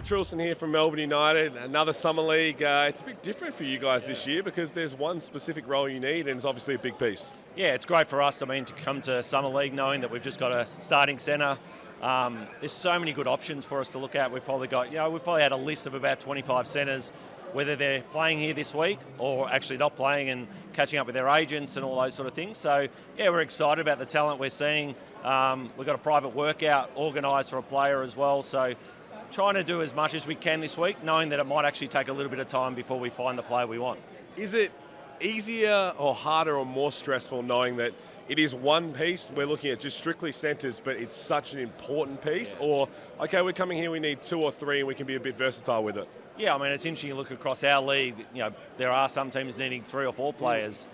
Truelson here from Melbourne United, another summer league. It's a bit different for you guys this year because there's one specific role you need and it's obviously a big piece. Yeah, it's great for us, to come to Summer League knowing that we've just got a starting centre. There's so many good options for us to look at. We've probably had a list of about 25 centres, whether they're playing here this week or actually not playing and catching up with their agents and all those sort of things. So, yeah, we're excited about the talent we're seeing. We've got a private workout organised for a player as well. So, trying to do as much as we can this week, knowing that it might actually take a little bit of time before we find the player we want. Is it easier or harder or more stressful knowing that it is one piece, we're looking at just strictly centres, but it's such an important piece? Yeah. Or, okay, we're coming here, we need 2 or 3 and we can be a bit versatile with it? Yeah, I mean, it's interesting to look across our league. There are some teams needing 3 or 4 players.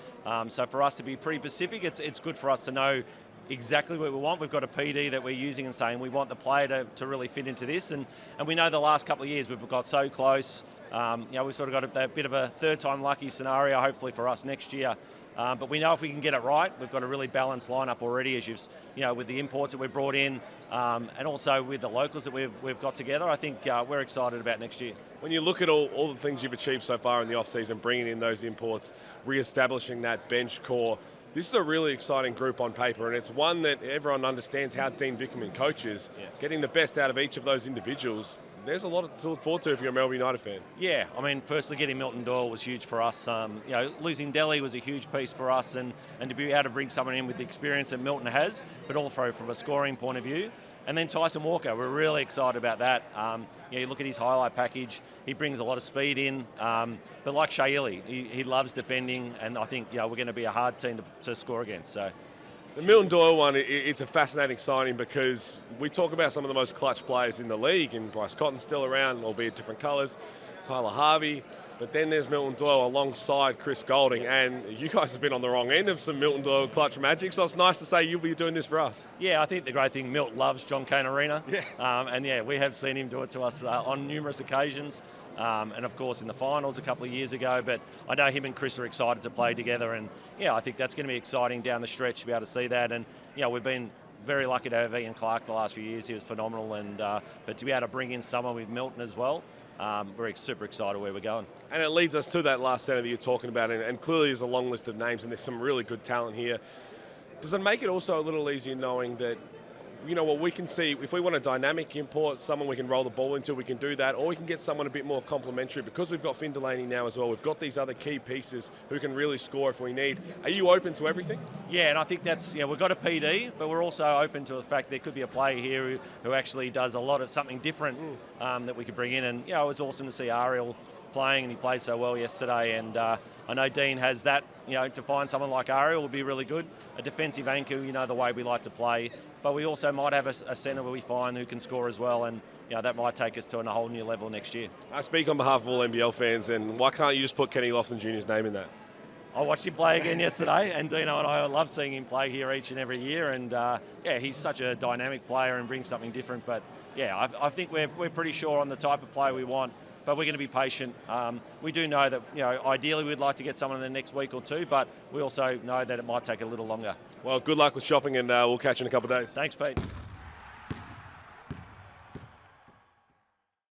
So for us to be pretty specific, it's good for us to know exactly what we want. We've got a PD that we're using and saying we want the player to really fit into this. And we know the last couple of years we've got so close. We've sort of got a bit of a third-time lucky scenario, hopefully for us next year. But we know if we can get it right, we've got a really balanced lineup already, with the imports that we've brought in, and also with the locals that we've got together. I think we're excited about next year. When you look at all the things you've achieved so far in the off-season, bringing in those imports, re-establishing that bench core, this is a really exciting group on paper, and it's one that everyone understands how Dean Vickerman coaches. Yeah. Getting the best out of each of those individuals, there's a lot to look forward to if you're a Melbourne United fan. Yeah, I mean, firstly, getting Milton Doyle was huge for us. Losing Delhi was a huge piece for us, and to be able to bring someone in with the experience that Milton has, but also from a scoring point of view. And then Tyson Walker, we're really excited about that. You look at his highlight package, he brings a lot of speed in. But like Hooley, he loves defending, and I think we're going to be a hard team to score against. So, the Milton Doyle one, it's a fascinating signing because we talk about some of the most clutch players in the league, and Bryce Cotton's still around, albeit different colours, Tyler Harvey. But then there's Milton Doyle alongside Chris Golding, and you guys have been on the wrong end of some Milton Doyle clutch magic, so it's nice to say you'll be doing this for us. Yeah, I think the great thing, Milton loves John Cain Arena. Yeah. We have seen him do it to us on numerous occasions, and of course in the finals a couple of years ago, but I know him and Chris are excited to play together, and I think that's going to be exciting down the stretch to be able to see that, and we've been very lucky to have Ian Clark the last few years. He was phenomenal, and but to be able to bring in someone with Milton as well, we're super excited where we're going. And it leads us to that last centre that you're talking about, and clearly there's a long list of names and there's some really good talent here. Does it make it also a little easier knowing that, we can see, if we want a dynamic import, someone we can roll the ball into, we can do that, or we can get someone a bit more complimentary because we've got Finn Delaney now as well. We've got these other key pieces who can really score if we need. Are you open to everything? Yeah, and I think that's, we've got a PD, but we're also open to the fact there could be a player here who actually does a lot of something different that we could bring in. And, it was awesome to see Ariel playing, and he played so well yesterday, and I know Dean has that, to find someone like Ariel would be really good. A defensive anchor, the way we like to play, but we also might have a centre where we find who can score as well, and that might take us to a whole new level next year. I speak on behalf of all NBL fans, and why can't you just put Kenny Lofton Jr.'s name in that? I watched him play again yesterday, and Dino and I love seeing him play here each and every year, and he's such a dynamic player and brings something different, but I think we're pretty sure on the type of player we want. But we're going to be patient. We do know that, ideally we'd like to get someone in the next week or 2, but we also know that it might take a little longer. Well, good luck with shopping, and we'll catch you in a couple of days. Thanks, Pete.